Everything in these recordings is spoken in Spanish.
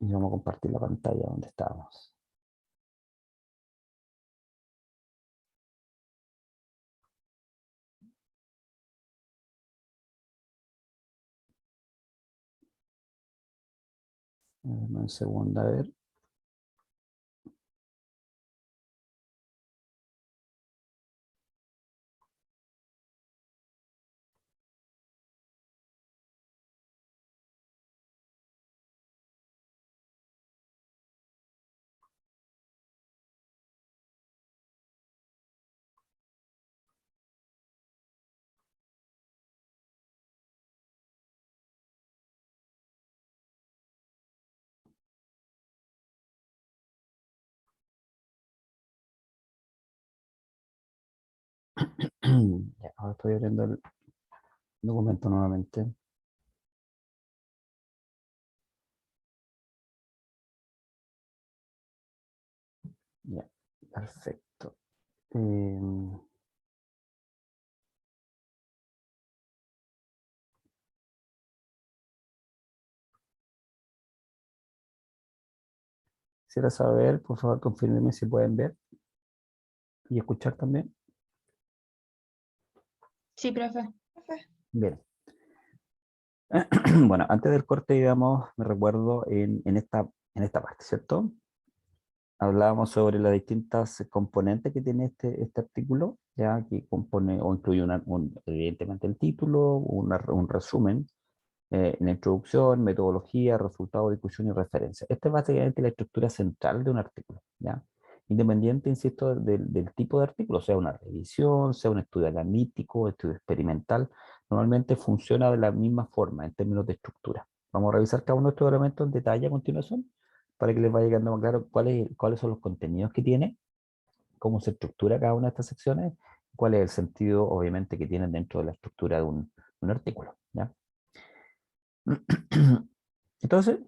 Y vamos a compartir la pantalla donde estábamos. Un segundo, a ver. Ya, ahora estoy abriendo el documento nuevamente. Ya, perfecto. Quisiera saber, por favor, confírmenme si pueden ver y escuchar también. Sí, profe. Bien. Bueno, antes del corte, digamos, me recuerdo en esta parte, ¿cierto? Hablábamos sobre las distintas componentes que tiene este artículo, ya que compone o incluye evidentemente el título, un resumen, la introducción, metodología, resultado, discusión y referencia. Esta es básicamente la estructura central de un artículo, ¿ya? Independiente, insisto, del tipo de artículo, sea una revisión, sea un estudio analítico, estudio experimental, normalmente funciona de la misma forma en términos de estructura. Vamos a revisar cada uno de estos elementos en detalle a continuación para que les vaya quedando más claro cuáles son los contenidos que tiene, cómo se estructura cada una de estas secciones, cuál es el sentido, obviamente, que tienen dentro de la estructura de un artículo, ¿ya? Entonces,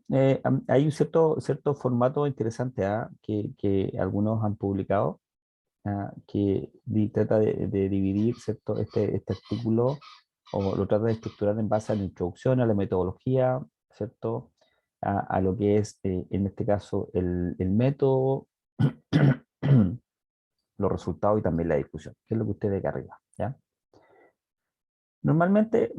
hay un cierto formato interesante que algunos han publicado, que trata de dividir, ¿cierto? Este artículo, o lo trata de estructurar en base a la introducción, a la metodología, ¿cierto? A lo que es, en este caso, el método, los resultados y también la discusión, que es lo que usted ve acá arriba, ¿ya? Normalmente,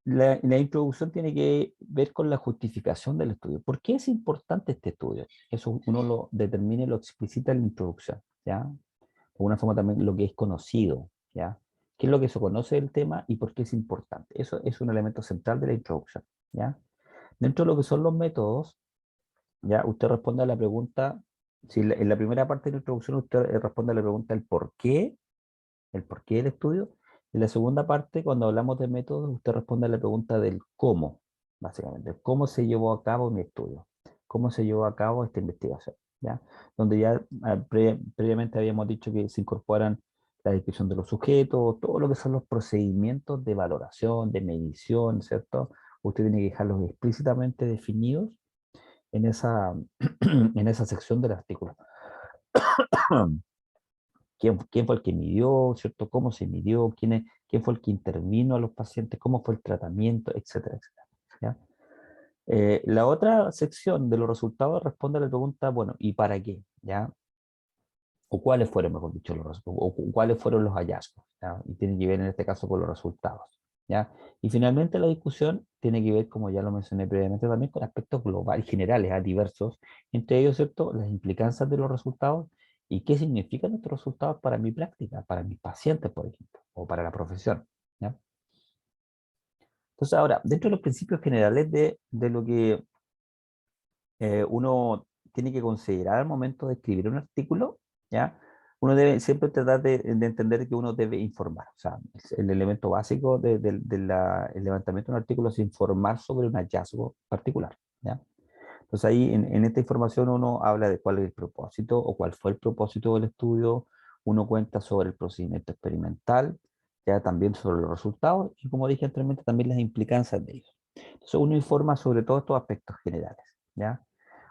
la introducción tiene que ver con la justificación del estudio. ¿Por qué es importante este estudio? Eso uno lo determina y lo explicita en la introducción, ¿ya? De alguna forma también lo que es conocido, ¿ya? ¿Qué es lo que se conoce del tema y por qué es importante? Eso es un elemento central de la introducción, ¿ya? Dentro de lo que son los métodos, ¿ya? Usted responde a la pregunta, si en la primera parte de la introducción usted responde a la pregunta el por qué del estudio. En la segunda parte, cuando hablamos de métodos, usted responde a la pregunta del cómo, básicamente. ¿Cómo se llevó a cabo mi estudio? ¿Cómo se llevó a cabo esta investigación? ¿Ya? Donde ya previamente habíamos dicho que se incorporan la descripción de los sujetos, todo lo que son los procedimientos de valoración, de medición, ¿cierto? Usted tiene que dejarlos explícitamente definidos en en esa sección del artículo. ¿Quién fue el que midió, ¿cierto? ¿Cómo se midió? ¿Quién fue el que intervino a los pacientes? ¿Cómo fue el tratamiento? Etcétera, etcétera. ¿Ya? La otra sección de los resultados responde a la pregunta, bueno, ¿y para qué? ¿Ya? O cuáles fueron, mejor dicho, los resultados, o cuáles fueron los hallazgos, ¿ya? Y tiene que ver en este caso con los resultados, ¿ya? Y finalmente la discusión tiene que ver, como ya lo mencioné previamente, también con aspectos globales, generales, diversos, entre ellos, ¿cierto?, las implicancias de los resultados y qué significan estos resultados para mi práctica, para mis pacientes, por ejemplo, o para la profesión, ¿ya? Entonces, ahora, dentro de los principios generales de lo que uno tiene que considerar al momento de escribir un artículo, ¿ya? Uno debe siempre tratar de entender que uno debe informar. O sea, el elemento básico el levantamiento de un artículo es informar sobre un hallazgo particular, ¿ya? Entonces ahí en esta información uno habla de cuál es el propósito o cuál fue el propósito del estudio, uno cuenta sobre el procedimiento experimental, ya también sobre los resultados y como dije anteriormente también las implicancias de ellos. Entonces uno informa sobre todos estos aspectos generales, ¿ya?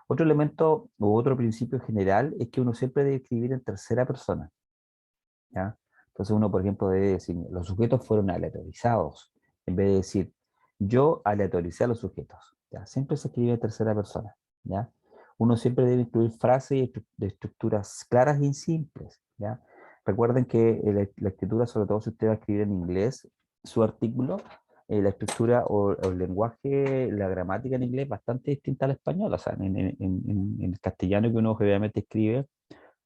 Otro elemento u otro principio general es que uno siempre debe escribir en tercera persona, ¿ya? Entonces uno, por ejemplo, debe decir, los sujetos fueron aleatorizados, en vez de decir, Yo aleatoricé a los sujetos, ¿ya? Siempre se escribe en tercera persona, ¿ya? Uno siempre debe incluir frases de estructuras claras y simples, ¿ya? Recuerden que la escritura, sobre todo si usted va a escribir en inglés, su artículo, la estructura o el lenguaje, la gramática en inglés es bastante distinta al español. O sea, en el castellano que uno generalmente escribe,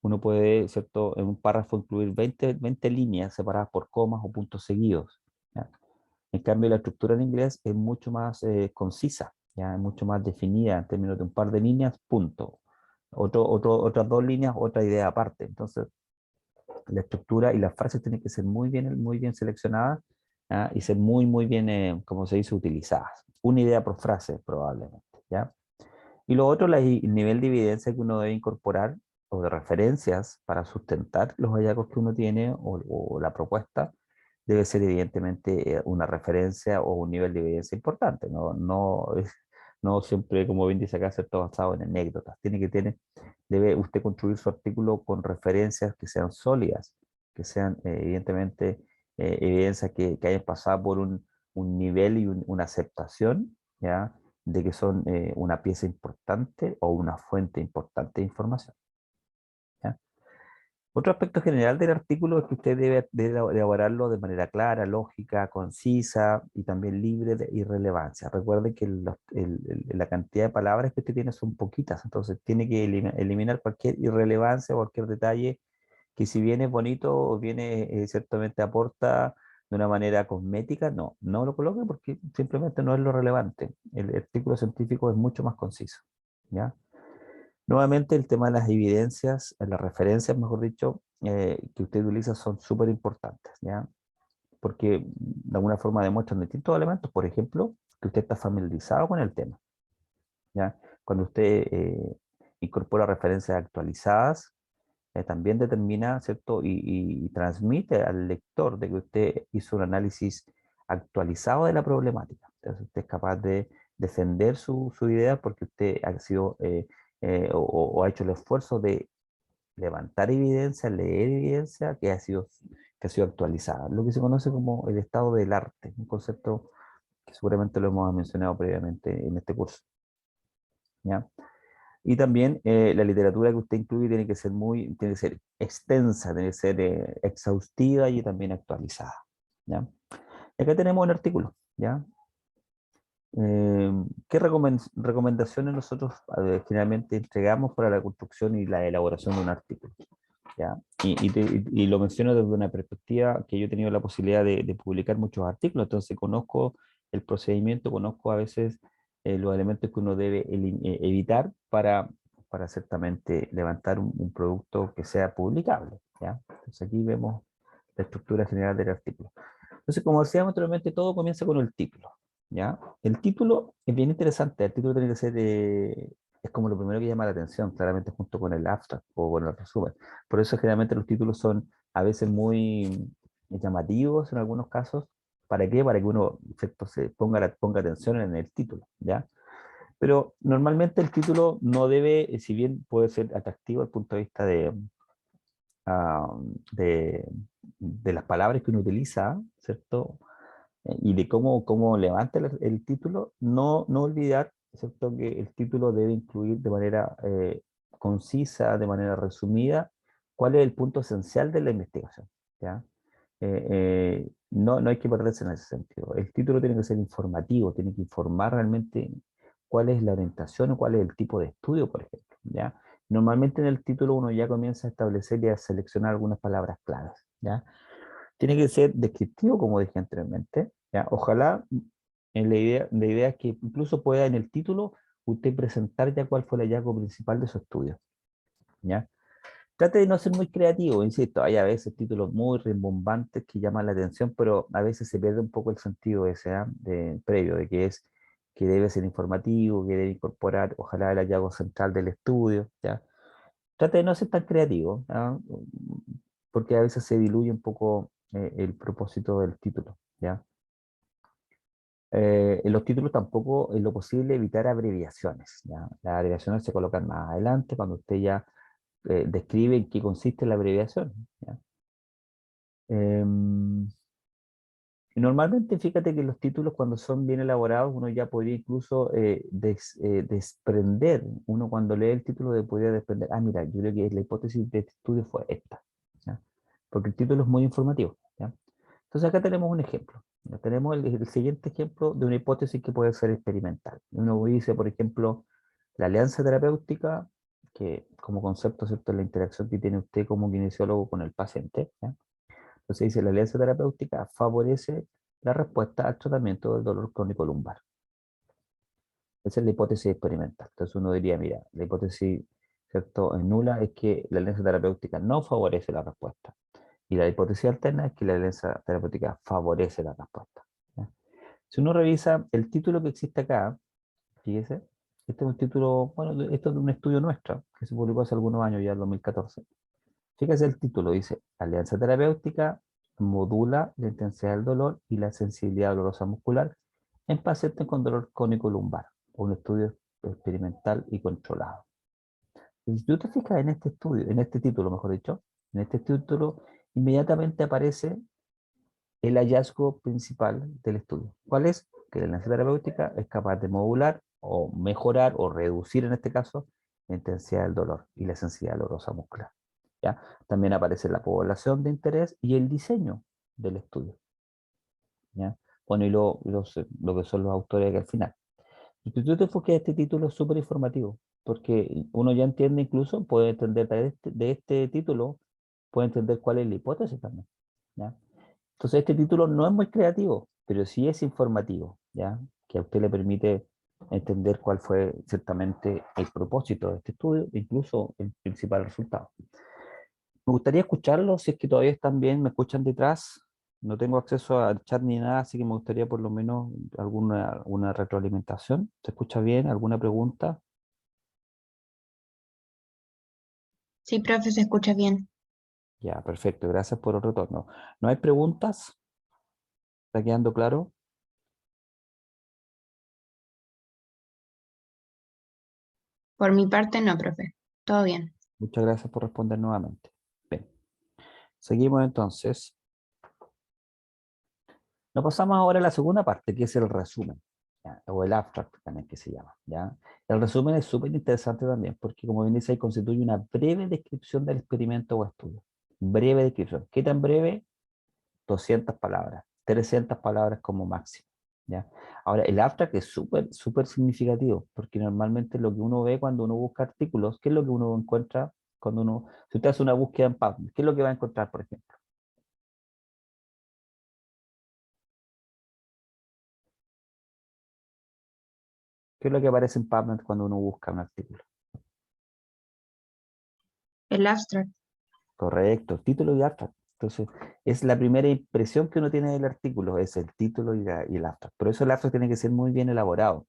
uno puede, ¿cierto?, en un párrafo incluir 20 líneas separadas por comas o puntos seguidos, ¿ya? En cambio, la estructura en inglés es mucho más concisa, ya es mucho más definida en términos de un par de líneas, punto. Otras dos líneas, otra idea aparte. Entonces, la estructura y las frases tienen que ser muy bien seleccionadas, ¿ya? Y ser muy bien, como se dice, utilizadas. Una idea por frase, probablemente, ¿ya? Y lo otro, el nivel de evidencia que uno debe incorporar o de referencias para sustentar los hallazgos que uno tiene o la propuesta debe ser evidentemente una referencia o un nivel de evidencia importante. No siempre, como bien dice acá, ser todo basado en anécdotas. Debe usted construir su artículo con referencias que sean sólidas, que sean evidentemente evidencias que hayan pasado por un nivel y una aceptación, ¿ya? De que son una pieza importante o una fuente importante de información, ¿ya? Otro aspecto general del artículo es que usted debe elaborarlo de manera clara, lógica, concisa y también libre de irrelevancia. Recuerde que la cantidad de palabras que usted tiene son poquitas, entonces tiene que eliminar cualquier irrelevancia o cualquier detalle que, si bien es bonito o viene, ciertamente aporta de una manera cosmética, no lo coloque porque simplemente no es lo relevante. El artículo científico es mucho más conciso, ¿ya? Nuevamente, el tema de las evidencias, las referencias, mejor dicho, que usted utiliza son súper importantes, ¿ya? Porque de alguna forma demuestran distintos elementos, por ejemplo, que usted está familiarizado con el tema, ¿ya? Cuando usted incorpora referencias actualizadas, también determina, ¿cierto? Y transmite al lector de que usted hizo un análisis actualizado de la problemática. Entonces usted es capaz de defender su idea porque usted ha sido o ha hecho el esfuerzo de levantar evidencia, leer evidencia que ha sido actualizada. Lo que se conoce como el estado del arte, un concepto que seguramente lo hemos mencionado previamente en este curso, ¿ya? Y también la literatura que usted incluye tiene que ser extensa, tiene que ser exhaustiva y también actualizada, ¿ya? Y acá tenemos un artículo, ¿ya? ¿Qué recomendaciones nosotros generalmente entregamos para la construcción y la elaboración de un artículo? ¿Ya? Y lo menciono desde una perspectiva que yo he tenido la posibilidad de publicar muchos artículos, entonces conozco el procedimiento, conozco a veces los elementos que uno debe evitar para ciertamente levantar un producto que sea publicable, ¿ya? Entonces aquí vemos la estructura general del artículo. Entonces, como decíamos anteriormente, todo comienza con el título, ¿ya? El título es bien interesante, el título tiene que ser, es como lo primero que llama la atención, claramente junto con el abstract o con el resumen. Por eso generalmente los títulos son a veces muy llamativos en algunos casos. ¿Para qué? Para que uno, ¿cierto?, ponga atención en el título, ¿ya? Pero normalmente el título no debe, si bien puede ser atractivo desde el punto de vista ah, de, de las palabras que uno utiliza, ¿cierto? Y de cómo levanta el título, no olvidar, ¿cierto?, que el título debe incluir de manera concisa, de manera resumida, cuál es el punto esencial de la investigación, ¿ya? No hay que perderse en ese sentido. El título tiene que ser informativo, tiene que informar realmente cuál es la orientación o cuál es el tipo de estudio, por ejemplo, ¿ya? Normalmente en el título uno ya comienza a establecer y a seleccionar algunas palabras claves, ¿ya? Tiene que ser descriptivo, como dije anteriormente, ¿ya? Ojalá, la idea es que incluso pueda en el título usted presentar ya cuál fue el hallazgo principal de su estudio, ¿ya? Trate de no ser muy creativo, insisto, hay a veces títulos muy rimbombantes que llaman la atención, pero a veces se pierde un poco el sentido ese, ¿ah?, previo, de que debe ser informativo, que debe incorporar, ojalá, el hallazgo central del estudio, ¿ya? Trate de no ser tan creativo, ¿ah?, porque a veces se diluye un poco el propósito del título, ¿ya? En los títulos tampoco, en lo posible, evitar abreviaciones, ¿ya? Las abreviaciones se colocan más adelante cuando usted ya describe en qué consiste la abreviación, ¿ya? Em, Y normalmente, fíjate que los títulos cuando son bien elaborados, uno ya podría incluso desprender, uno cuando lee el título podría desprender, ah, mira, yo creo que la hipótesis de este estudio fue esta, ¿ya? Porque el título es muy informativo, ¿ya? Entonces acá tenemos un ejemplo. Ya tenemos el siguiente ejemplo de una hipótesis que puede ser experimental. Uno dice, por ejemplo, la alianza terapéutica, que como concepto, ¿cierto?, es la interacción que tiene usted como kinesiólogo con el paciente, ¿ya? Entonces dice, la alianza terapéutica favorece la respuesta al tratamiento del dolor crónico lumbar. Esa es la hipótesis experimental. Entonces uno diría, mira, la hipótesis, ¿cierto?, nula es que la alianza terapéutica no favorece la respuesta. Y la hipótesis alterna es que la alianza terapéutica favorece la respuesta, ¿ya? Si uno revisa el título que existe acá, fíjese, este es un título, bueno, esto es de un estudio nuestro, que se publicó hace algunos años, ya en 2014. Fíjese el título, dice, Alianza terapéutica modula la intensidad del dolor y la sensibilidad dolorosa muscular en pacientes con dolor crónico lumbar, un estudio experimental y controlado. Y si tú te fijas en este estudio, en este título, mejor dicho, en este título, inmediatamente aparece el hallazgo principal del estudio. ¿Cuál es? Que la alianza terapéutica es capaz de modular o mejorar o reducir, en este caso, la intensidad del dolor y la sensibilidad dolorosa muscular, ¿ya? También aparece la población de interés y el diseño del estudio, ¿ya? Bueno, y lo que son los autores aquí al final. Y si tú te enfocas, este título es súper informativo, porque uno ya entiende, incluso puede entender de este título, puede entender cuál es la hipótesis también, ¿ya? Entonces este título no es muy creativo, pero sí es informativo, ¿ya? Que a usted le permite entender cuál fue ciertamente el propósito de este estudio, incluso el principal resultado. Me gustaría escucharlo, si es que todavía están bien, me escuchan detrás. No tengo acceso al chat ni nada, así que me gustaría por lo menos alguna retroalimentación. ¿Se escucha bien? ¿Alguna pregunta? Sí, profe, se escucha bien. Ya, perfecto, gracias por el retorno. ¿No hay preguntas? ¿Está quedando claro? Por mi parte, no, profe. Todo bien. Muchas gracias por responder nuevamente. Bien, seguimos entonces. Nos pasamos ahora a la segunda parte, que es el resumen, ¿ya? O el abstract también que se llama, ¿ya? El resumen es súper interesante también, porque como bien dice, ahí constituye una breve descripción del experimento o estudio. Breve descripción. ¿Qué tan breve? 200 palabras, 300 palabras como máximo, ¿ya? Ahora, el abstract es súper, súper significativo, porque normalmente lo que uno ve cuando uno busca artículos, ¿qué es lo que uno encuentra cuando uno, si usted hace una búsqueda en PubMed, ¿qué es lo que va a encontrar, por ejemplo? ¿Qué es lo que aparece en PubMed cuando uno busca un artículo? El abstract. Correcto, título y abstract. Entonces, es la primera impresión que uno tiene del artículo, es el título y el abstract. Por eso el abstract tiene que ser muy bien elaborado,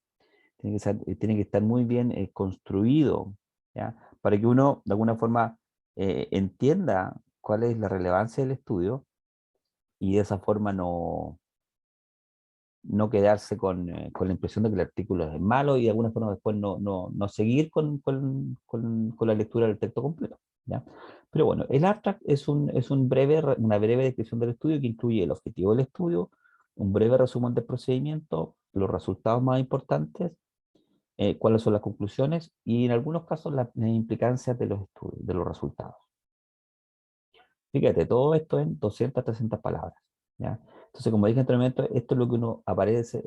tiene que estar muy bien construido, ¿ya? Para que uno, de alguna forma, entienda cuál es la relevancia del estudio y de esa forma no quedarse con la impresión de que el artículo es malo y de alguna forma después no seguir con la lectura del texto completo, ¿ya? Pero bueno, el abstract una breve descripción del estudio que incluye el objetivo del estudio, un breve resumen del procedimiento, los resultados más importantes, cuáles son las conclusiones y en algunos casos las implicancias de los estudios, de los resultados. Fíjate, todo esto en 200, 300 palabras, ¿ya? Entonces, como dije anteriormente, esto es lo que uno aparece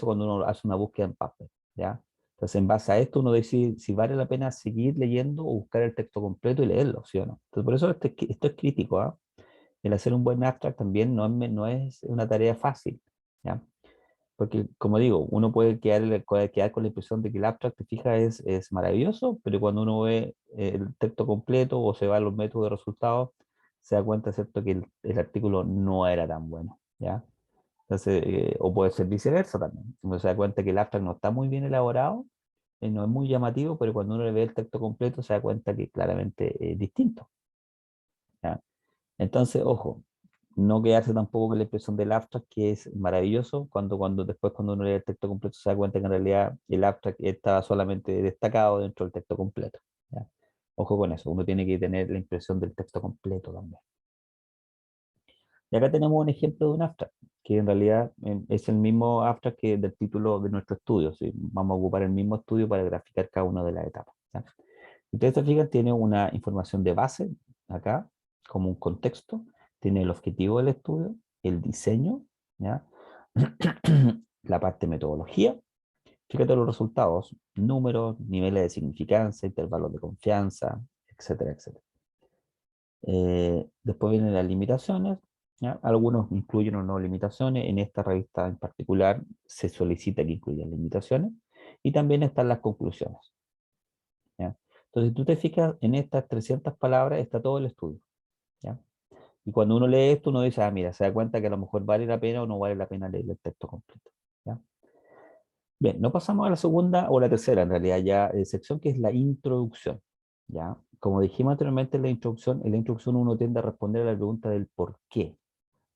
cuando uno hace una búsqueda en papel, ¿ya? Entonces, en base a esto, uno decide si vale la pena seguir leyendo o buscar el texto completo y leerlo, ¿sí o no? Entonces, por eso esto es crítico, ¿ah? El hacer un buen abstract también no es una tarea fácil, ¿ya? Porque, como digo, uno puede quedar con la impresión de que el abstract, te fijas, es maravilloso, pero cuando uno ve el texto completo o se va a los métodos de resultados, se da cuenta, ¿cierto?, que el artículo no era tan bueno, ¿ya? Entonces, o puede ser viceversa también. Uno se da cuenta que el abstract no está muy bien elaborado, no es muy llamativo, pero cuando uno le ve el texto completo, se da cuenta que claramente es distinto, ¿ya? Entonces, ojo, no quedarse tampoco con la impresión del abstract, que es maravilloso, cuando uno lee el texto completo se da cuenta que en realidad el abstract está solamente destacado dentro del texto completo, ¿ya? Ojo con eso, uno tiene que tener la impresión del texto completo también. Y acá tenemos un ejemplo de un abstract. que en realidad es el mismo abstract que del título de nuestro estudio. ¿Sí? Vamos a ocupar el mismo estudio para graficar cada una de las etapas. ¿Ya? Ustedes se fijan, tiene una información de base acá, como un contexto, tiene el objetivo del estudio, el diseño, ¿ya? La parte de metodología. Fíjate los resultados, números, niveles de significancia, intervalos de confianza, etcétera, etcétera. Después vienen las limitaciones, ¿ya? Algunos incluyen o no limitaciones, en esta revista en particular se solicita que incluyan limitaciones, y también están las conclusiones, ¿ya? Entonces, si tú te fijas, en estas 300 palabras está todo el estudio, ¿ya? Y cuando uno lee esto, uno dice, ah, mira, se da cuenta que a lo mejor vale la pena o no vale la pena leer el texto completo, ¿ya? Bien, no pasamos a la segunda o la tercera, en realidad, ya sección, que es la introducción, ¿ya? Como dijimos anteriormente en la introducción uno tiende a responder a la pregunta del por qué.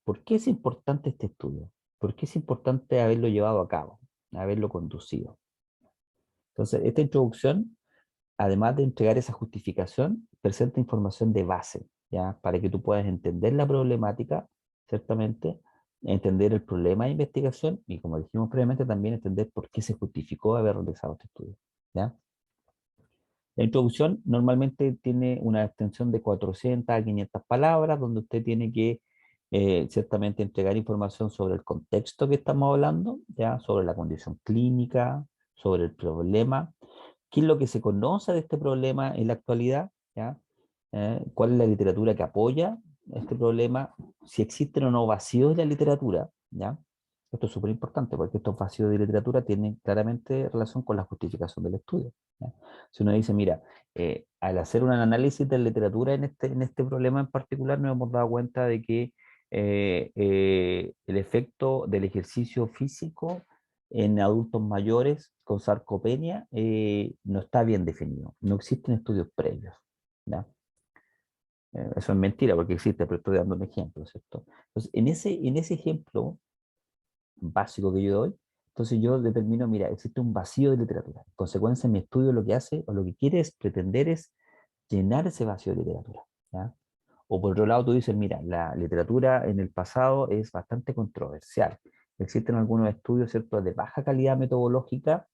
¿Por qué es importante este estudio? ¿Por qué es importante haberlo llevado a cabo, haberlo conducido? Entonces, esta introducción, además de entregar esa justificación, presenta información de base, ¿ya? Para que tú puedas entender la problemática, ciertamente, entender el problema de investigación y, como dijimos previamente, también entender por qué se justificó haber realizado este estudio, ¿ya? La introducción normalmente tiene una extensión de 400 a 500 palabras, donde usted tiene que ciertamente entregar información sobre el contexto que estamos hablando, ¿ya? Sobre la condición clínica, sobre el problema, qué es lo que se conoce de este problema en la actualidad, ¿ya? ¿Cuál es la literatura que apoya este problema? Si existen o no vacíos de la literatura, ¿ya? Esto es súper importante porque estos vacíos de literatura tienen claramente relación con la justificación del estudio, ¿ya? Si uno dice, mira, al hacer un análisis de la literatura en este problema en particular, nos hemos dado cuenta de que el efecto del ejercicio físico en adultos mayores con sarcopenia no está bien definido. No existen estudios previos, ¿ya? Eso es mentira porque existe, pero estoy dando un ejemplo, ¿cierto? Entonces, en ese ejemplo básico que yo doy, entonces yo determino, mira, existe un vacío de literatura. En consecuencia, mi estudio lo que hace o lo que quiere es pretender es llenar ese vacío de literatura, ¿ya? O por otro lado, tú dices, mira, la literatura en el pasado es bastante controversial. Existen algunos estudios, ¿cierto?, de baja calidad metodológica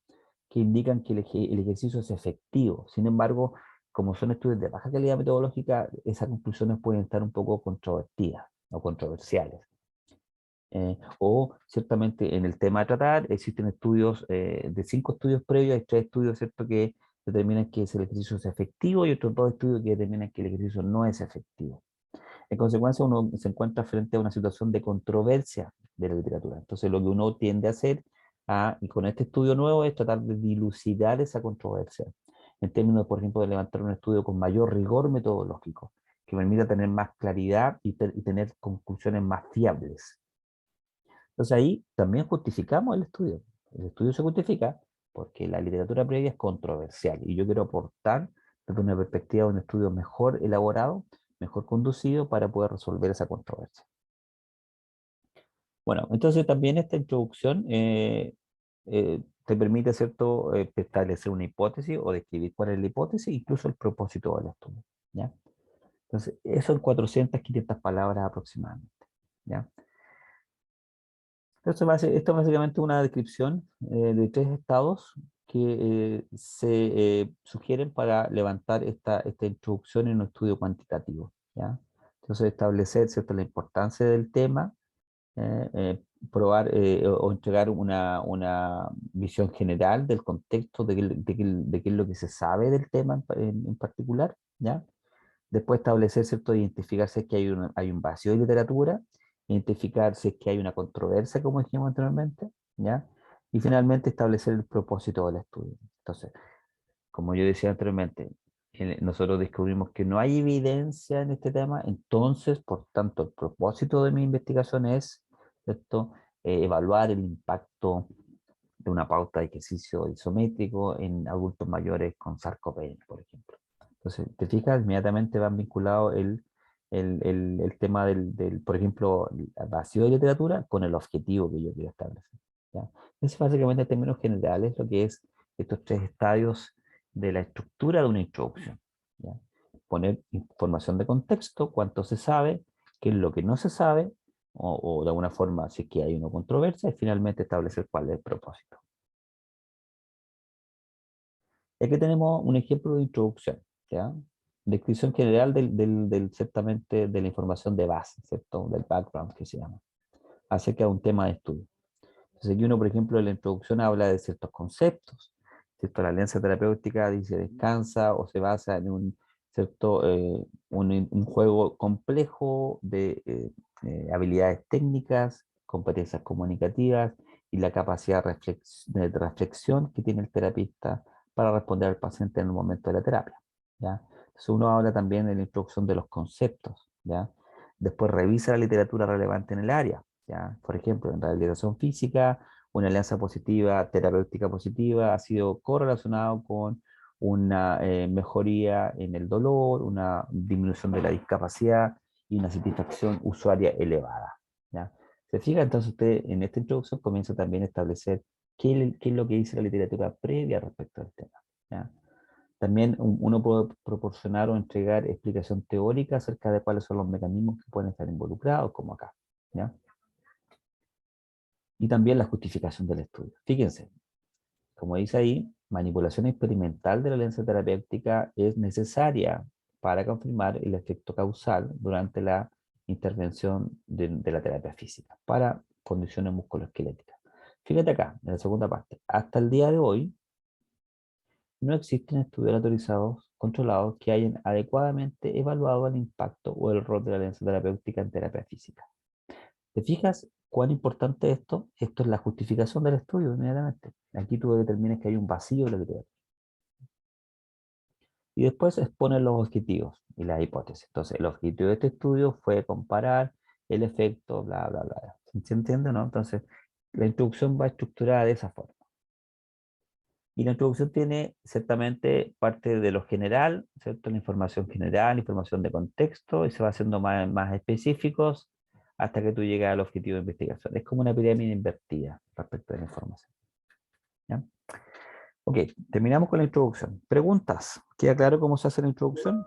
que indican que el ejercicio es efectivo. Sin embargo, como son estudios de baja calidad metodológica, esas conclusiones pueden estar un poco controvertidas o controversiales. O ciertamente en el tema a tratar existen estudios, de 5 estudios previos, hay 3 estudios, ¿cierto?, que determinan que el ejercicio es efectivo y otros 2 estudios que determinan que el ejercicio no es efectivo. En consecuencia, uno se encuentra frente a una situación de controversia de la literatura. Entonces, lo que uno tiende a hacer y con este estudio nuevo es tratar de dilucidar esa controversia, en términos, por ejemplo, de levantar un estudio con mayor rigor metodológico, que permita tener más claridad y tener conclusiones más fiables. Entonces ahí también justificamos el estudio. El estudio se justifica porque la literatura previa es controversial y yo quiero aportar desde una perspectiva de un estudio mejor elaborado, mejor conducido para poder resolver esa controversia. Bueno, entonces también esta introducción te permite, ¿cierto?, establecer una hipótesis o describir cuál es la hipótesis, incluso el propósito del estudio, ¿ya? Entonces, eso en 400, 500 palabras aproximadamente, ¿ya? Esto es básicamente una descripción de 3 estados que se sugieren para levantar esta introducción en un estudio cuantitativo, ¿ya? Entonces, establecer, ¿cierto?, la importancia del tema, eh, eh, probar o entregar una visión general del contexto de qué es lo que se sabe del tema en particular, ¿ya? Después establecer, ¿cierto?, identificar si es que hay un vacío de literatura, identificar si es que hay una controversia, como dijimos anteriormente, ¿ya? Y finalmente establecer el propósito del estudio. Entonces, como yo decía anteriormente, nosotros descubrimos que no hay evidencia en este tema, entonces, por tanto, el propósito de mi investigación es, ¿cierto?, evaluar el impacto de una pauta de ejercicio isométrico en adultos mayores con sarcopenia, por ejemplo. Entonces, te fijas, inmediatamente van vinculados el tema por ejemplo, el vacío de literatura con el objetivo que yo quiero establecer, ¿ya? Es básicamente en términos generales lo que es estos 3 estadios de la estructura de una introducción, ¿ya? Poner información de contexto, cuánto se sabe, qué es lo que no se sabe, o de alguna forma, si es que hay una controversia, y finalmente establecer cuál es el propósito. Aquí tenemos un ejemplo de introducción, ¿ya? Descripción general ciertamente de la información de base, ¿cierto? Del background que se llama, acerca de un tema de estudio. Entonces aquí uno, por ejemplo, en la introducción habla de ciertos conceptos, ¿cierto? La alianza terapéutica dice descansa o se basa en un, ¿cierto? Un juego complejo de habilidades técnicas, competencias comunicativas y la capacidad de reflexión que tiene el terapista para responder al paciente en el momento de la terapia, ¿ya? Entonces uno habla también de la introducción de los conceptos, ¿ya? Después revisa la literatura relevante en el área, ¿ya? Por ejemplo, en rehabilitación física, una alianza positiva, terapéutica positiva, ha sido correlacionado con una mejoría en el dolor, una disminución de la discapacidad y una satisfacción usuaria elevada, ¿ya? Se fija, entonces usted en esta introducción comienza también a establecer qué es lo que dice la literatura previa respecto al tema, ¿ya? También uno puede proporcionar o entregar explicación teórica acerca de cuáles son los mecanismos que pueden estar involucrados, como acá, ¿ya? Y también la justificación del estudio. Fíjense, como dice ahí, manipulación experimental de la alianza terapéutica es necesaria para confirmar el efecto causal durante la intervención de la terapia física para condiciones musculoesqueléticas. Fíjate acá, en la segunda parte. Hasta el día de hoy, no existen estudios autorizados controlados que hayan adecuadamente evaluado el impacto o el rol de la alianza terapéutica en terapia física. ¿Te fijas cuán importante es esto? Esto es la justificación del estudio inmediatamente. Aquí tú determinas que hay un vacío en la literatura. Y después exponen los objetivos y las hipótesis. Entonces, el objetivo de este estudio fue comparar el efecto, bla, bla, bla. ¿Se entiende, no? Entonces, la introducción va estructurada de esa forma. Y la introducción tiene ciertamente parte de lo general, ¿cierto? La información general, información de contexto, y se va haciendo más específicos hasta que tú llegas al objetivo de investigación. Es como una pirámide invertida respecto de la información, ¿ya? Ok, terminamos con la introducción. ¿Preguntas? ¿Queda claro cómo se hace la introducción?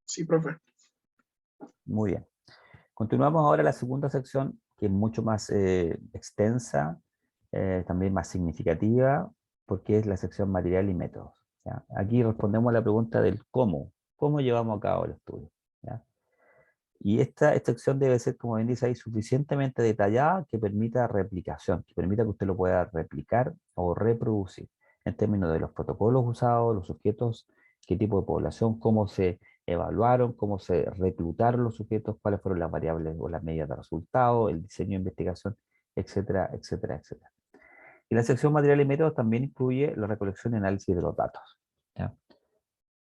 Sí, profe. Muy bien. Continuamos ahora la segunda sección, que es mucho más extensa, también más significativa, porque es la sección material y métodos, ¿ya? Aquí respondemos a la pregunta del cómo llevamos a cabo el estudio, ¿ya? Y esta sección debe ser, como bien dice ahí, suficientemente detallada que permita replicación, que permita que usted lo pueda replicar o reproducir en términos de los protocolos usados, los sujetos, qué tipo de población, cómo se evaluaron, cómo se reclutaron los sujetos, cuáles fueron las variables o las medidas de resultado, el diseño de investigación, etcétera, etcétera, etcétera. Y la sección material y métodos también incluye la recolección y análisis de los datos, ¿ya?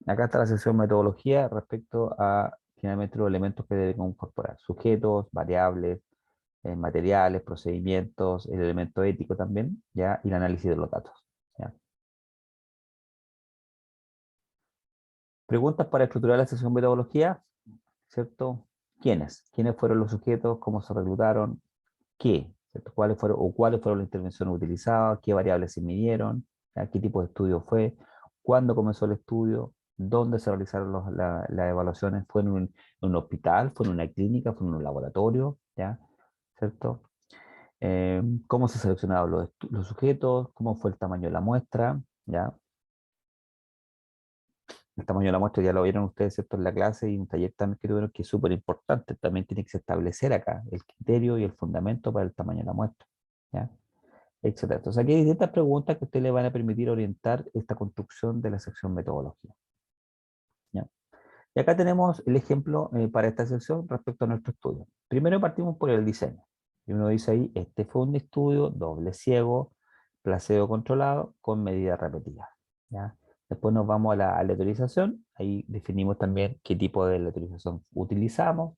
Acá está la sección metodología respecto a finalmente los elementos que deben incorporar: sujetos, variables, materiales, procedimientos, el elemento ético también, ¿ya? Y el análisis de los datos, ¿ya? Preguntas para estructurar la sección metodología, ¿cierto? ¿Quiénes? ¿Quiénes fueron los sujetos? ¿Cómo se reclutaron? ¿Qué? ¿Cierto? ¿Cuáles fueron las intervenciones utilizadas? ¿Qué variables se midieron? ¿Ya? ¿Qué tipo de estudio fue? ¿Cuándo comenzó el estudio? ¿Dónde se realizaron las evaluaciones? ¿Fue en un hospital? ¿Fue en una clínica? ¿Fue en un laboratorio? ¿Ya? ¿Cierto? ¿Cómo se seleccionaron los sujetos? ¿Cómo fue el tamaño de la muestra? ¿Ya? El tamaño de la muestra ya lo vieron ustedes, ¿cierto? En la clase y un taller también que tuvieron, que es súper importante. También tiene que establecer acá el criterio y el fundamento para el tamaño de la muestra, ¿ya? Etcétera. Entonces aquí hay distintas preguntas que a usted le van a permitir orientar esta construcción de la sección metodología, ¿ya? Y acá tenemos el ejemplo para esta sección respecto a nuestro estudio. Primero partimos por el diseño. Y uno dice ahí, este fue un estudio doble ciego, placebo controlado, con medidas repetidas, ¿ya? Después nos vamos a la aleatorización. Ahí definimos también qué tipo de aleatorización utilizamos,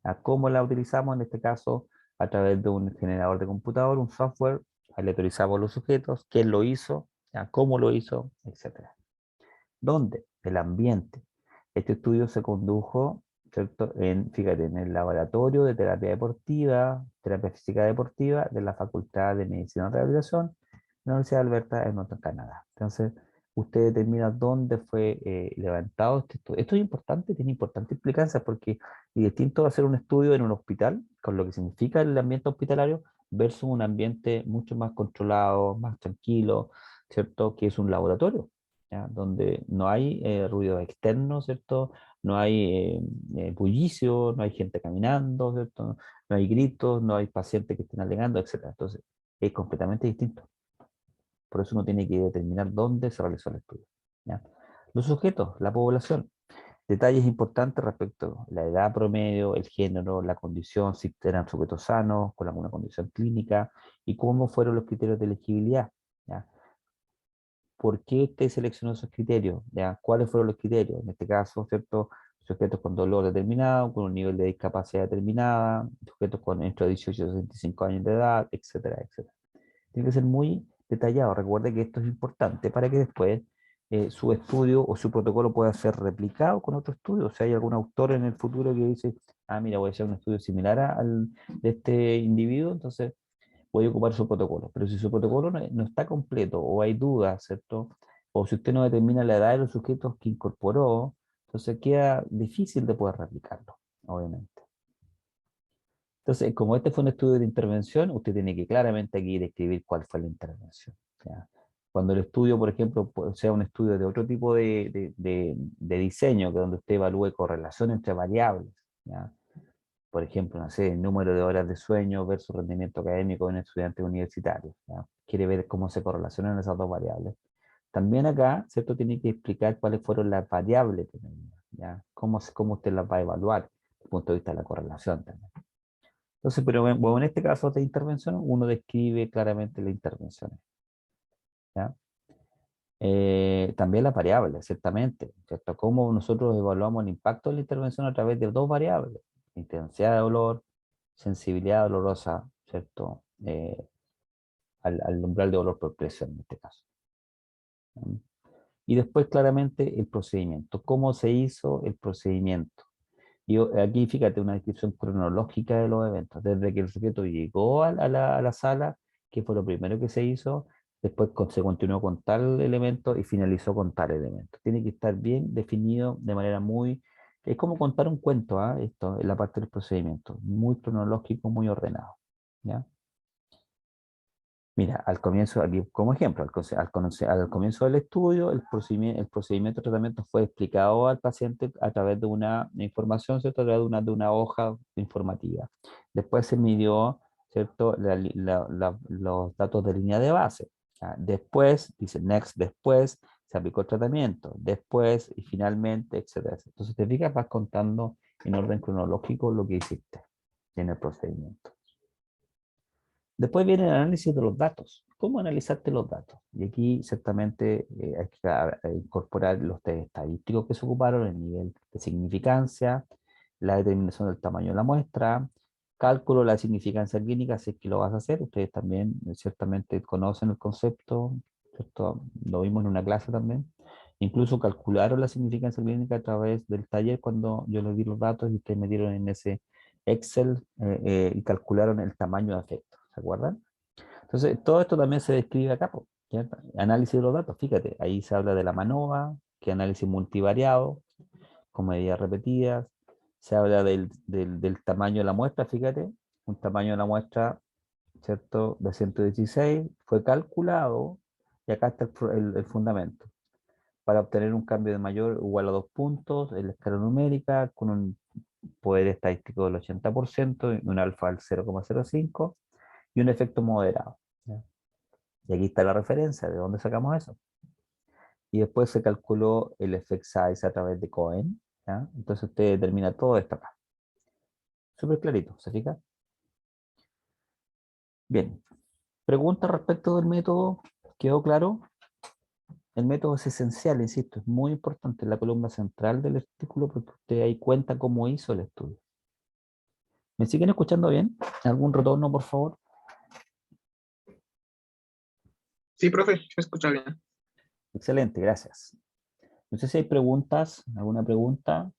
a cómo la utilizamos, en este caso, a través de un generador de computador, un software, aleatorizamos los sujetos, quién lo hizo, ¿ya? Cómo lo hizo, etcétera. ¿Dónde? El ambiente. Este estudio se condujo, ¿cierto? Fíjate, en el laboratorio de terapia deportiva, terapia física deportiva de la Facultad de Medicina y Rehabilitación de la Universidad de Alberta en Canadá. Entonces, usted determina dónde fue levantado este estudio. Esto es importante, tiene importante implicancia porque es distinto hacer un estudio en un hospital, con lo que significa el ambiente hospitalario, versus un ambiente mucho más controlado, más tranquilo, ¿cierto? Que es un laboratorio, ¿ya? Donde no hay ruido externo, ¿cierto? No hay bullicio, no hay gente caminando, ¿cierto? No hay gritos, no hay pacientes que estén alegando, etcétera. Entonces, es completamente distinto. Por eso uno tiene que determinar dónde se realizó el estudio, ¿ya? Los sujetos, la población. Detalles importantes respecto a la edad promedio, el género, la condición, si eran sujetos sanos, con alguna condición clínica, y cómo fueron los criterios de elegibilidad, ¿ya? ¿Por qué usted seleccionó esos criterios? ¿Ya? ¿Cuáles fueron los criterios? En este caso, ¿cierto? Sujetos con dolor determinado, con un nivel de discapacidad determinada, sujetos con entre 18 y 65 años de edad, etcétera, etcétera. Tiene que ser muy detallado. Recuerde que esto es importante para que después su estudio o su protocolo pueda ser replicado con otro estudio. O sea, hay algún autor en el futuro que dice, ah, mira, voy a hacer un estudio similar al de este individuo, entonces voy a ocupar su protocolo. Pero si su protocolo no está completo o hay dudas, ¿cierto? O si usted no determina la edad de los sujetos que incorporó, entonces queda difícil de poder replicarlo, obviamente. Entonces, como este fue un estudio de intervención, usted tiene que claramente aquí describir cuál fue la intervención. ¿Ya? Cuando el estudio, por ejemplo, sea un estudio de otro tipo de diseño, que donde usted evalúe correlación entre variables, ¿ya? Por ejemplo, no sé, el número de horas de sueño versus rendimiento académico en estudiantes universitarios, ¿ya? Quiere ver cómo se correlacionan esas dos variables. También acá, ¿cierto? Tiene que explicar cuáles fueron las variables que tenía, ¿ya? Cómo usted las va a evaluar desde el punto de vista de la correlación también. Entonces, pero bueno, en este caso de intervención, uno describe claramente la intervención, ¿ya? También las variables, ciertamente, ¿cierto? Cómo nosotros evaluamos el impacto de la intervención a través de dos variables: intensidad de dolor, sensibilidad dolorosa, ¿cierto? Al umbral de dolor por presión en este caso, ¿ya? Y después claramente el procedimiento, cómo se hizo el procedimiento. Y aquí fíjate una descripción cronológica de los eventos, desde que el sujeto llegó a la sala, que fue lo primero que se hizo, después se continuó con tal elemento y finalizó con tal elemento. Tiene que estar bien definido de manera muy... Es como contar un cuento, ¿ah? Esto, en la parte del procedimiento, muy cronológico, muy ordenado, ¿ya? Mira, al comienzo, aquí como ejemplo, al comienzo del estudio, el procedimiento de tratamiento fue explicado al paciente a través de una información, ¿cierto? A través de una hoja informativa. Después se midió, ¿cierto? Los datos de línea de base. ¿Ya? Después, dice next, después se aplicó el tratamiento, después y finalmente, etcétera. Entonces, te fijas, vas contando en orden cronológico lo que hiciste en el procedimiento. Después viene el análisis de los datos. ¿Cómo analizaste los datos? Y aquí ciertamente hay que incorporar los test estadísticos que se ocuparon, el nivel de significancia, la determinación del tamaño de la muestra, cálculo de la significancia clínica, si es que lo vas a hacer. Ustedes también ciertamente conocen el concepto, ¿cierto? Lo vimos en una clase también. Incluso calcularon la significancia clínica a través del taller cuando yo les di los datos y ustedes me dieron en ese Excel y calcularon el tamaño de efecto. ¿Se acuerdan? Entonces, todo esto también se describe acá, po, ¿cierto? Análisis de los datos, fíjate, ahí se habla de la MANOVA, que es análisis multivariado, con medidas repetidas, se habla del tamaño de la muestra, fíjate, un tamaño de la muestra, ¿cierto?, de 116, fue calculado, y acá está el fundamento, para obtener un cambio de mayor o igual a 2 puntos en la escala numérica, con un poder estadístico del 80%, y un alfa del 0,05, y un efecto moderado, ¿ya? Y aquí está la referencia, ¿de dónde sacamos eso? Y después se calculó el effect size a través de Cohen, ¿ya? Entonces usted determina todo esto acá. Súper clarito, ¿se fija? Bien. Pregunta respecto del método, ¿quedó claro? El método es esencial, insisto, es muy importante, en la columna central del artículo, porque usted ahí cuenta cómo hizo el estudio. ¿Me siguen escuchando bien? ¿Algún retorno, por favor? Sí, profe, se escucha bien. Excelente, gracias. No sé si hay preguntas, alguna pregunta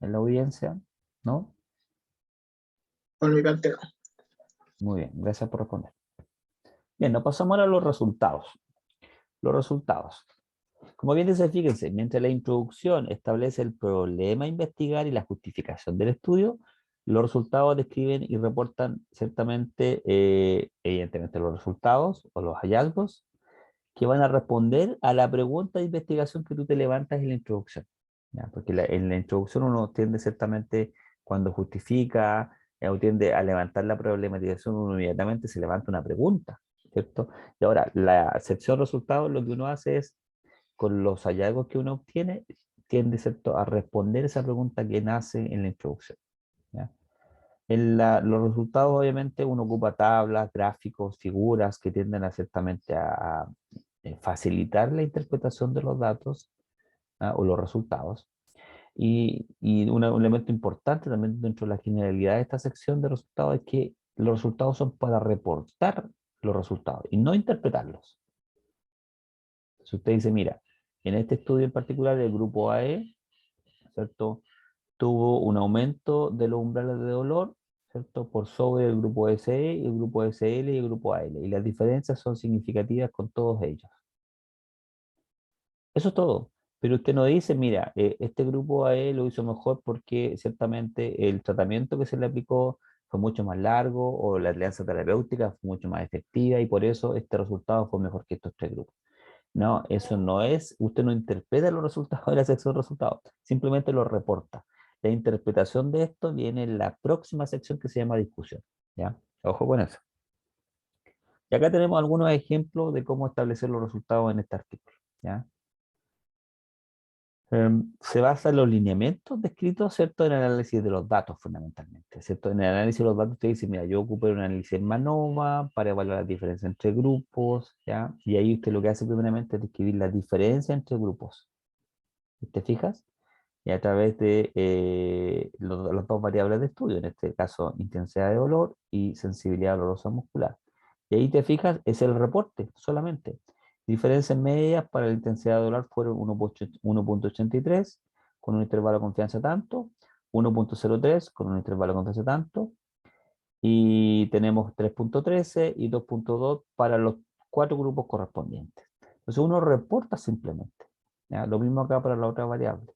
en la audiencia, ¿no? Por mi parte, no. Muy bien, gracias por responder. Bien, nos pasamos ahora a los resultados. Los resultados. Como bien dice, fíjense, mientras la introducción establece el problema a investigar y la justificación del estudio, los resultados describen y reportan ciertamente, evidentemente, los resultados o los hallazgos que van a responder a la pregunta de investigación que tú te levantas en la introducción. ¿Ya? Porque en la introducción uno tiende ciertamente, cuando justifica o tiende a levantar la problematización, uno inmediatamente se levanta una pregunta, ¿cierto? Y ahora, la sección resultados, lo que uno hace es, con los hallazgos que uno obtiene, tiende, ¿cierto?, a responder esa pregunta que nace en la introducción. ¿Ya? Los resultados, obviamente, uno ocupa tablas, gráficos, figuras que tienden a ciertamente a facilitar la interpretación de los datos, o los resultados. Y un elemento importante también dentro de la generalidad de esta sección de resultados es que los resultados son para reportar los resultados y no interpretarlos. Si usted dice, mira, en este estudio en particular, el grupo AE, ¿cierto?, tuvo un aumento de los umbrales de dolor, ¿cierto?, por sobre el grupo SE, el grupo SL y el grupo AL. Y las diferencias son significativas con todos ellos. Eso es todo. Pero usted no dice, mira, este grupo AE lo hizo mejor porque ciertamente el tratamiento que se le aplicó fue mucho más largo o la alianza terapéutica fue mucho más efectiva y por eso este resultado fue mejor que estos tres grupos. No, eso no es, usted no interpreta los resultados de la sección de resultados, simplemente los reporta. La interpretación de esto viene en la próxima sección que se llama discusión. ¿Ya? Ojo con eso. Y acá tenemos algunos ejemplos de cómo establecer los resultados en este artículo. ¿Ya? Se basa en los lineamientos descritos, ¿cierto?, en el análisis de los datos fundamentalmente, ¿cierto? En el análisis de los datos usted dice, mira, yo ocupé un análisis en MANOVA para evaluar las diferencias entre grupos, ¿ya? Y ahí usted lo que hace primeramente es describir la diferencia entre grupos. ¿Te fijas? Y a través de las dos variables de estudio, en este caso intensidad de dolor y sensibilidad dolorosa muscular. Y ahí te fijas, es el reporte solamente. Diferencias medias para la intensidad de dolor fueron 1.83 con un intervalo de confianza tanto, 1.03 con un intervalo de confianza tanto, y tenemos 3.13 y 2.2 para los cuatro grupos correspondientes. Entonces uno reporta simplemente. ¿Ya? Lo mismo acá para la otra variable.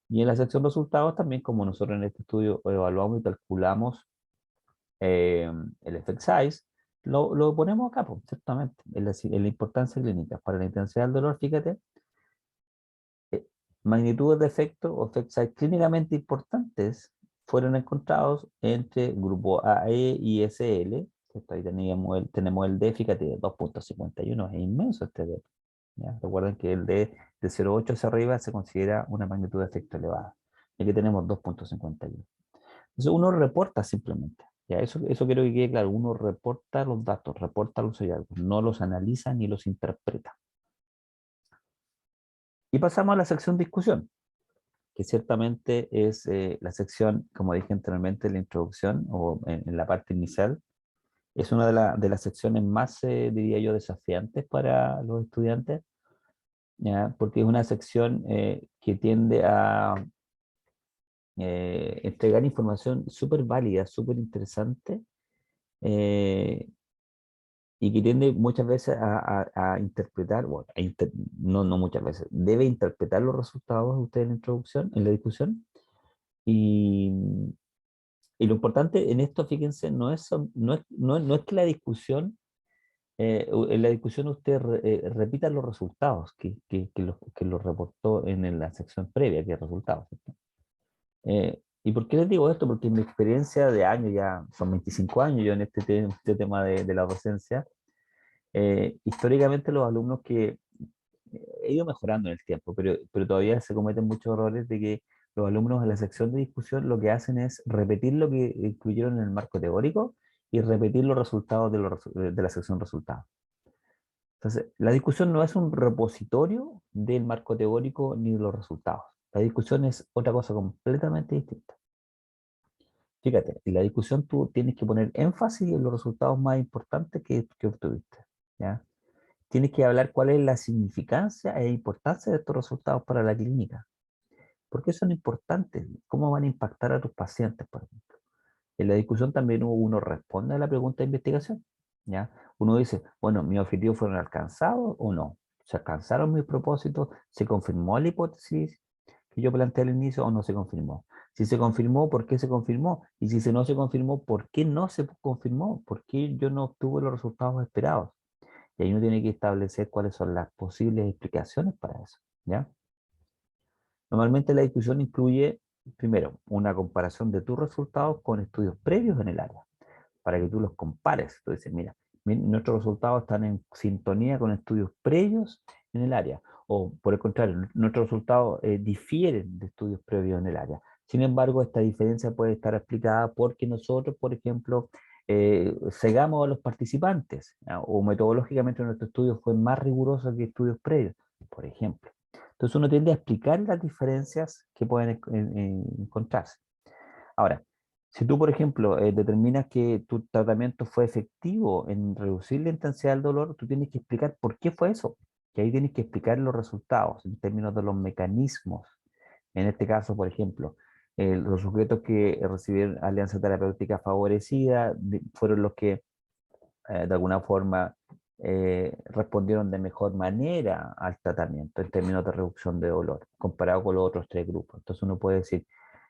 Y en la sección resultados también, como nosotros en este estudio evaluamos y calculamos el effect size, lo ponemos acá, pues, ciertamente, en la importancia clínica. Para la intensidad del dolor, fíjate, magnitudes de efecto o effect size clínicamente importantes fueron encontrados entre grupo AE y SL. Ahí tenemos el D, fíjate, de 2.51, es inmenso este D. ¿Ya? Recuerden que el D de 0.8 hacia arriba se considera una magnitud de efecto elevada. Y aquí tenemos 2.51. Entonces uno reporta simplemente. ¿Ya? Eso quiero que quede claro. Uno reporta los datos, reporta los hallazgos, no los analiza ni los interpreta. Y pasamos a la sección discusión, que ciertamente es la sección, como dije anteriormente en la introducción o en la parte inicial, es una de las secciones más, diría yo, desafiantes para los estudiantes, ¿ya? Porque es una sección que tiende a entregar información súper válida, súper interesante, eh, y que tiende muchas veces a interpretar, bueno, no muchas veces, debe interpretar los resultados de usted en la introducción, en la discusión, y, y lo importante en esto, fíjense, no es que la discusión, en la discusión usted repita los resultados que los reportó en la sección previa, que es resultados, ¿cierto? ¿Y por qué les digo esto? Porque en mi experiencia de años, ya son 25 años yo en este tema de la docencia, históricamente los alumnos que he ido mejorando en el tiempo, pero todavía se cometen muchos errores de que los alumnos en la sección de discusión lo que hacen es repetir lo que incluyeron en el marco teórico y repetir los resultados de la sección resultados. Entonces, la discusión no es un repositorio del marco teórico ni de los resultados. La discusión es otra cosa completamente distinta. Fíjate, en la discusión tú tienes que poner énfasis en los resultados más importantes que obtuviste, ¿ya? Tienes que hablar cuál es la significancia e importancia de estos resultados para la clínica. ¿Por qué son importantes? ¿Cómo van a impactar a tus pacientes, por ejemplo? En la discusión también uno responde a la pregunta de investigación, ¿ya? Uno dice, bueno, ¿mis objetivos fueron alcanzados o no? ¿Se alcanzaron mis propósitos? ¿Se confirmó la hipótesis que yo planteé al inicio o no se confirmó? Si se confirmó, ¿por qué se confirmó? Y si no se confirmó, ¿por qué no se confirmó? ¿Por qué yo no obtuve los resultados esperados? Y ahí uno tiene que establecer cuáles son las posibles explicaciones para eso, ¿ya? Normalmente la discusión incluye, primero, una comparación de tus resultados con estudios previos en el área, para que tú los compares. Tú dices, mira, nuestros resultados están en sintonía con estudios previos en el área, o por el contrario, nuestros resultados difieren de estudios previos en el área. Sin embargo, esta diferencia puede estar explicada porque nosotros, por ejemplo, cegamos a los participantes, ¿ya? O metodológicamente nuestro estudio fue más riguroso que estudios previos, por ejemplo. Entonces uno tiende a explicar las diferencias que pueden encontrarse. Ahora, si tú, por ejemplo, determinas que tu tratamiento fue efectivo en reducir la intensidad del dolor, tú tienes que explicar por qué fue eso. Que ahí tienes que explicar los resultados en términos de los mecanismos. En este caso, por ejemplo, los sujetos que recibieron alianza terapéutica favorecida fueron los que de alguna forma respondieron de mejor manera al tratamiento en términos de reducción de dolor, comparado con los otros tres grupos. Entonces uno puede decir,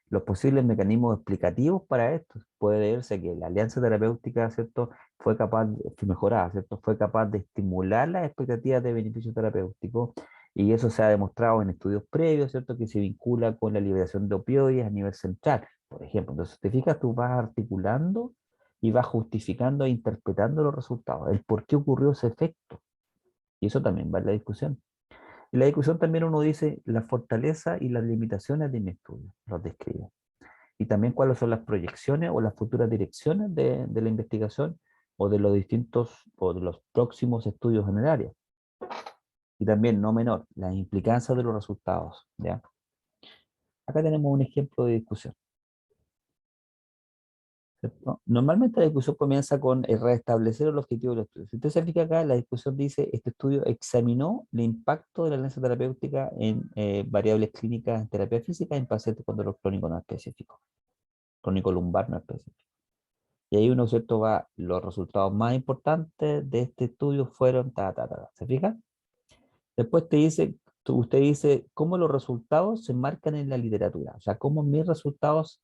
los posibles mecanismos explicativos para esto puede verse que la alianza terapéutica, ¿cierto?, fue capaz, fue mejorada, ¿cierto?, fue capaz de estimular las expectativas de beneficio terapéutico, y eso se ha demostrado en estudios previos, ¿cierto?, que se vincula con la liberación de opioides a nivel central, por ejemplo. Entonces, te fijas, tú vas articulando y vas justificando e interpretando los resultados, el por qué ocurrió ese efecto. Y eso también va en la discusión. En la discusión también uno dice la fortaleza y las limitaciones de mi estudio, los describe. Y también cuáles son las proyecciones o las futuras direcciones de la investigación o de los distintos o de los próximos estudios en el área. Y también, no menor, las implicancias de los resultados, ¿ya? Acá tenemos un ejemplo de discusión, ¿cierto? Normalmente la discusión comienza con el restablecer el objetivo del estudio. Si usted se fija acá, la discusión dice, este estudio examinó el impacto de la alianza terapéutica en variables clínicas en terapia física en pacientes con dolor crónico no específico, crónico lumbar no específico. Y ahí uno, ¿cierto?, va, los resultados más importantes de este estudio fueron, ¿se fija? Después te dice, usted dice, cómo los resultados se marcan en la literatura, o sea, cómo mis resultados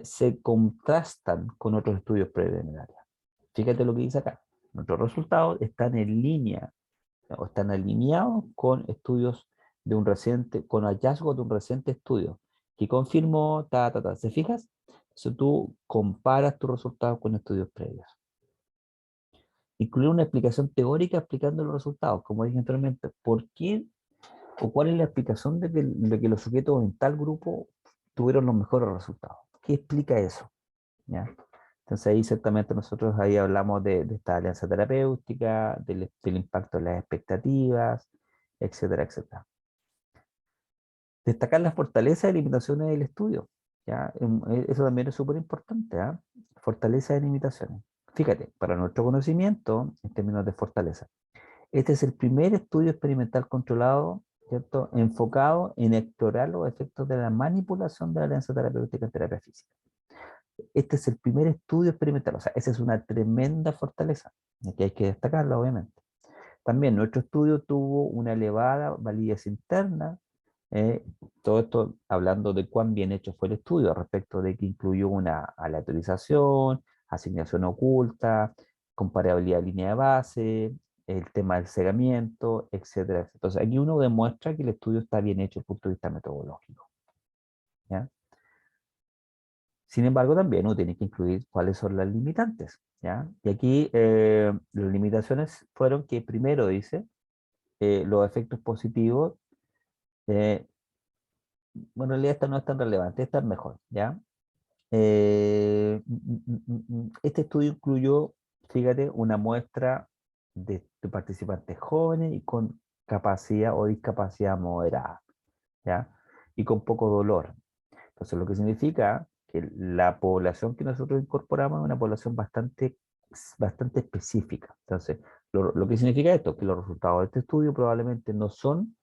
se contrastan con otros estudios previos en el área. Fíjate lo que dice acá. Nuestros resultados están en línea o están alineados con estudios de un reciente, con hallazgos de un reciente estudio que confirmó, ¿Se fijas? Entonces tú comparas tus resultados con estudios previos. Incluir una explicación teórica explicando los resultados, como dije anteriormente. ¿Por qué o cuál es la explicación de que los sujetos en tal grupo tuvieron los mejores resultados? ¿Qué explica eso? ¿Ya? Entonces ahí ciertamente nosotros ahí hablamos de esta alianza terapéutica, del impacto en las expectativas, etcétera, etcétera. Destacar las fortalezas y limitaciones del estudio. ¿Ya? Eso también es súper importante. ¿Ah? Fortalezas y limitaciones. Fíjate, para nuestro conocimiento, en términos de fortaleza, este es el primer estudio experimental controlado, ¿cierto?, enfocado en explorar los efectos de la manipulación de la alianza terapéutica en terapia física. Este es el primer estudio experimental, o sea, esa es una tremenda fortaleza, que hay que destacarla, obviamente. También nuestro estudio tuvo una elevada validez interna, todo esto hablando de cuán bien hecho fue el estudio, respecto de que incluyó una aleatorización, asignación oculta, comparabilidad de línea de base, el tema del cegamiento, etcétera. Entonces aquí uno demuestra que el estudio está bien hecho desde el punto de vista metodológico, ¿ya? Sin embargo, también uno tiene que incluir cuáles son las limitantes, ¿ya? Y aquí las limitaciones fueron que primero dice, los efectos positivos, eh, bueno, en realidad esta no es tan relevante, esta es mejor, ¿ya? Este estudio incluyó, fíjate, una muestra de participantes jóvenes y con capacidad o discapacidad moderada, ¿ya? Y con poco dolor. Entonces, lo que significa que la población que nosotros incorporamos es una población bastante específica. Entonces, lo que significa esto, que los resultados de este estudio probablemente no son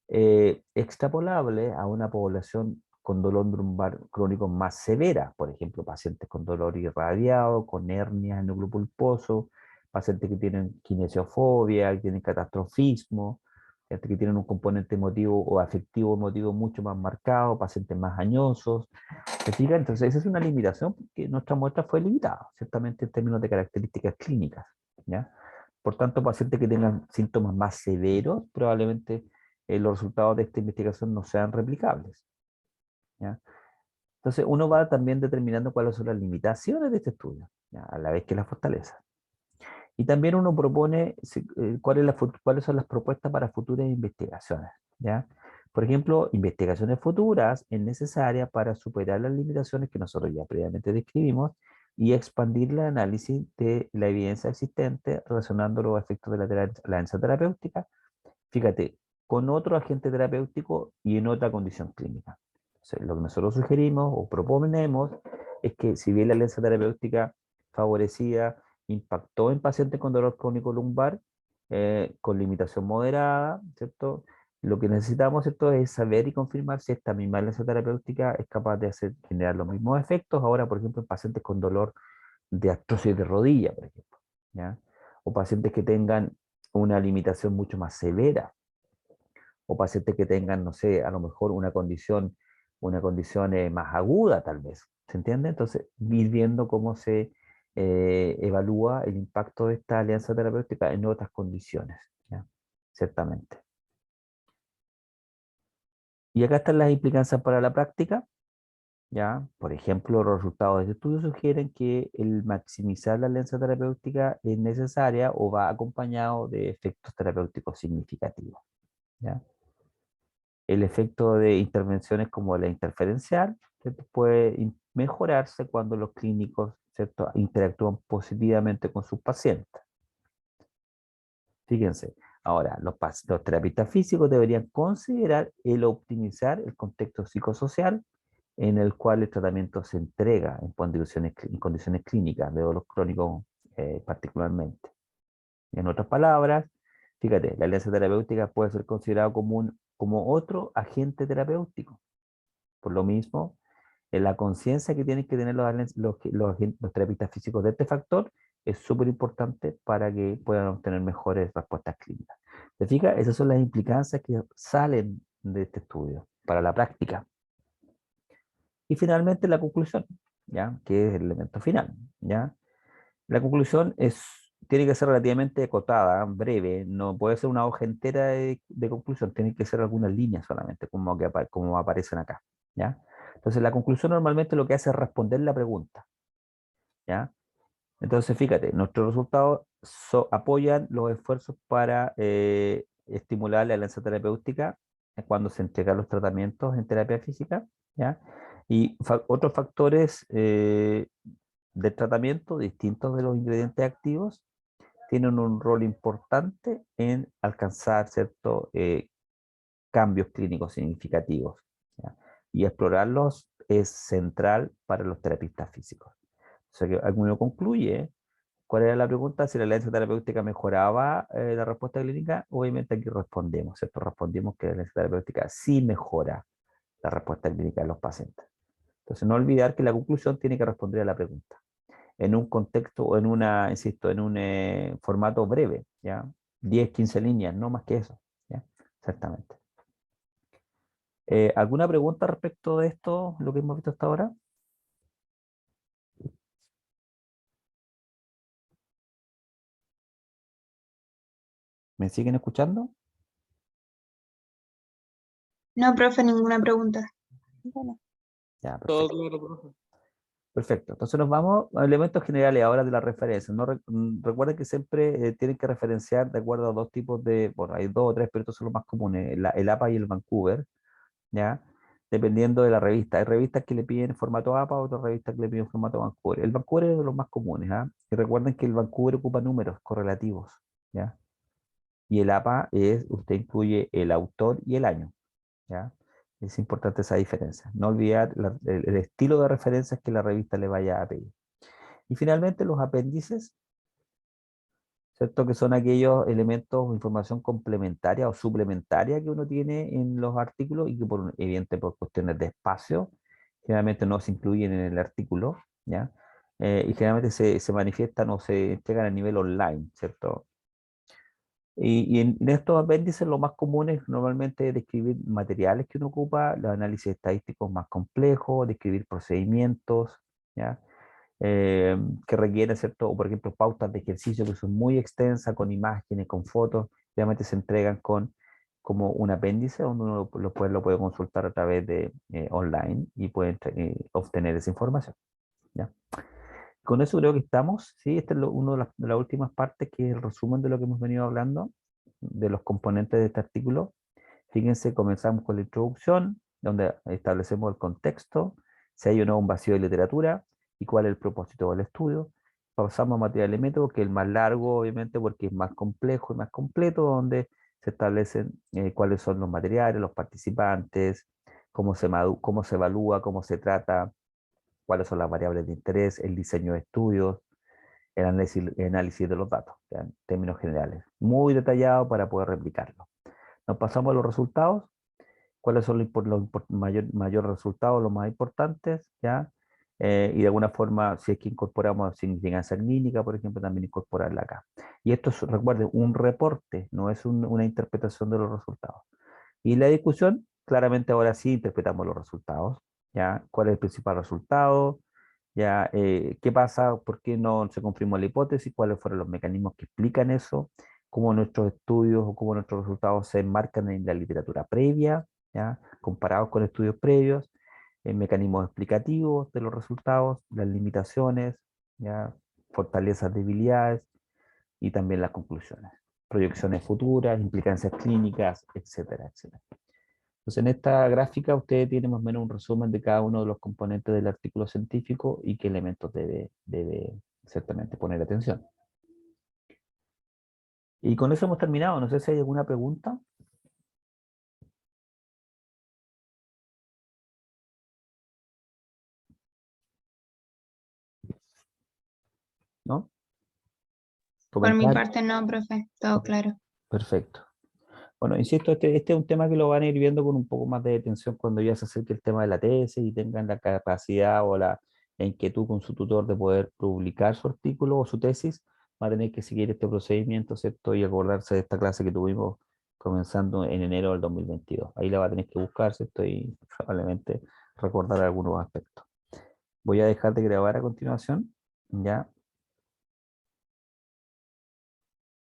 extrapolables a una población con dolor lumbar crónico más severa, por ejemplo, pacientes con dolor irradiado, con hernias en núcleo pulposo, pacientes que tienen kinesiofobia, que tienen catastrofismo, ¿cierto? Que tienen un componente emotivo o afectivo emotivo mucho más marcado, pacientes más añosos. ¿Se fija? Entonces, esa es una limitación porque nuestra muestra fue limitada, ciertamente en términos de características clínicas, ¿ya? Por tanto, pacientes que tengan síntomas más severos, probablemente los resultados de esta investigación no sean replicables, ¿ya? Entonces, uno va también determinando cuáles son las limitaciones de este estudio, ¿ya? A la vez que las fortalezas. Y también uno propone cuáles son las propuestas para futuras investigaciones, ¿ya? Por ejemplo, investigaciones futuras es necesaria para superar las limitaciones que nosotros ya previamente describimos y expandir el análisis de la evidencia existente relacionando los efectos de la alianza terapéutica, fíjate, con otro agente terapéutico y en otra condición clínica. Entonces, lo que nosotros sugerimos o proponemos es que si bien la alianza terapéutica favorecida impactó en pacientes con dolor crónico lumbar, con limitación moderada, ¿cierto? Lo que necesitamos, ¿cierto?, es saber y confirmar si esta misma alianza terapéutica es capaz de generar los mismos efectos ahora, por ejemplo, en pacientes con dolor de artrosis de rodilla, por ejemplo, ¿ya? O pacientes que tengan una limitación mucho más severa, o pacientes que tengan, no sé, a lo mejor una condición más aguda tal vez, ¿se entiende? Entonces, ir viendo cómo se evalúa el impacto de esta alianza terapéutica en otras condiciones, ¿ya? Ciertamente. Y acá están las implicancias para la práctica, ¿ya? Por ejemplo, los resultados de este estudio sugieren que el maximizar la alianza terapéutica es necesaria o va acompañado de efectos terapéuticos significativos, ¿ya? El efecto de intervenciones como la interferencial, ¿cierto?, puede mejorarse cuando los clínicos, ¿cierto?, interactúan positivamente con sus pacientes. Fíjense, ahora, los terapistas físicos deberían considerar el optimizar el contexto psicosocial en el cual el tratamiento se entrega en condiciones clínicas de dolor crónico particularmente. En otras palabras, fíjate, la alianza terapéutica puede ser considerada como otro agente terapéutico. Por lo mismo, en la conciencia que tienen que tener los terapistas físicos de este factor es súper importante para que puedan obtener mejores respuestas clínicas. ¿Te fijas? Esas son las implicancias que salen de este estudio para la práctica. Y finalmente la conclusión, ¿ya? Que es el elemento final, ¿ya? La conclusión tiene que ser relativamente acotada, breve, no puede ser una hoja entera de conclusión, tiene que ser algunas líneas solamente, como aparecen acá, ¿ya? Entonces la conclusión normalmente lo que hace es responder la pregunta, ¿ya? Entonces fíjate, nuestros resultados apoyan los esfuerzos para estimular la alianza terapéutica cuando se entregan los tratamientos en terapia física, ¿ya? Y otros factores del tratamiento, distintos de los ingredientes activos, tienen un rol importante en alcanzar ciertos cambios clínicos significativos, ¿ya? Y explorarlos es central para los terapistas físicos. O sea que alguno concluye, ¿cuál era la pregunta? Si la alianza terapéutica mejoraba la respuesta clínica. Obviamente aquí respondemos, ¿cierto? Respondimos que la alianza terapéutica sí mejora la respuesta clínica de los pacientes. Entonces no olvidar que la conclusión tiene que responder a la pregunta en un contexto o insisto, en un formato breve, ¿ya? 10, 15 líneas, no más que eso, ¿ya? Exactamente. ¿Alguna pregunta respecto de esto, lo que hemos visto hasta ahora? ¿Me siguen escuchando? No, profe, ninguna pregunta. Ya, Todo perfecto. claro, profe. Perfecto. Entonces nos vamos a elementos generales ahora de la referencia. Recuerden que siempre tienen que referenciar de acuerdo a dos tipos bueno, hay dos o tres, pero estos son los más comunes, el APA y el Vancouver, ¿ya? Dependiendo de la revista. Hay revistas que le piden formato APA, otras revistas que le piden formato Vancouver. El Vancouver es de los más comunes, ¿ah? Y recuerden que el Vancouver ocupa números correlativos, ¿ya? Y el APA usted incluye el autor y el año, ¿ya? Es importante esa diferencia. No olvidar el estilo de referencias que la revista le vaya a pedir. Y finalmente los apéndices, ¿cierto? Que son aquellos elementos o información complementaria o suplementaria que uno tiene en los artículos y que evidente por cuestiones de espacio, generalmente no se incluyen en el artículo, ¿ya? Y generalmente se manifiestan o se entregan a nivel online, ¿cierto? Y en estos apéndices lo más común es normalmente describir materiales que uno ocupa, los análisis estadísticos más complejos, describir procedimientos, ¿ya? Que requieren, ¿cierto? O por ejemplo, pautas de ejercicio que son muy extensas, con imágenes, con fotos, realmente se entregan con como un apéndice donde uno lo puede consultar a través de online y puede obtener esa información, ¿ya? Con eso creo que estamos, ¿sí? Este es uno de las últimas partes, que es el resumen de lo que hemos venido hablando, de los componentes de este artículo. Fíjense, comenzamos con la introducción, donde establecemos el contexto, si hay o no un vacío de literatura y cuál es el propósito del estudio. Pasamos a material y método, que es el más largo, obviamente, porque es más complejo y más completo, donde se establecen cuáles son los materiales, los participantes, cómo se evalúa, cómo se trata, cuáles son las variables de interés, el diseño de estudios, el análisis de los datos, ¿ya? En términos generales. Muy detallado para poder replicarlo. Nos pasamos a los resultados. ¿Cuáles son mayor resultados, los más importantes? ¿Ya? Y de alguna forma, si es que incorporamos significancia clínica, por ejemplo, también incorporarla acá. Y esto es, recuerden, un reporte, no es una interpretación de los resultados. Y la discusión, claramente ahora sí interpretamos los resultados, ¿ya? ¿Cuál es el principal resultado? ¿Ya? ¿Qué pasa? ¿Por qué no se confirmó la hipótesis? ¿Cuáles fueron los mecanismos que explican eso? ¿Cómo nuestros estudios o cómo nuestros resultados se enmarcan en la literatura previa, ¿ya? Comparados con estudios previos? Mecanismos explicativos de los resultados, las limitaciones, ¿ya? Fortalezas, debilidades y también las conclusiones, proyecciones futuras, implicancias clínicas, etcétera, etcétera. Entonces, en esta gráfica usted tiene más o menos un resumen de cada uno de los componentes del artículo científico y qué elementos debe ciertamente poner atención. Y con eso hemos terminado. No sé si hay alguna pregunta. ¿No? Por mi Comentario. parte no, profe, todo claro. Perfecto. Bueno, insisto, este es un tema que lo van a ir viendo con un poco más de detención cuando ya se acerque el tema de la tesis y tengan la capacidad o la inquietud con su tutor de poder publicar su artículo o su tesis. Va a tener que seguir este procedimiento, ¿cierto? Y acordarse de esta clase que tuvimos comenzando en enero del 2022. Ahí la va a tener que buscar, ¿cierto? Y probablemente recordar algunos aspectos. Voy a dejar de grabar a continuación, ¿ya?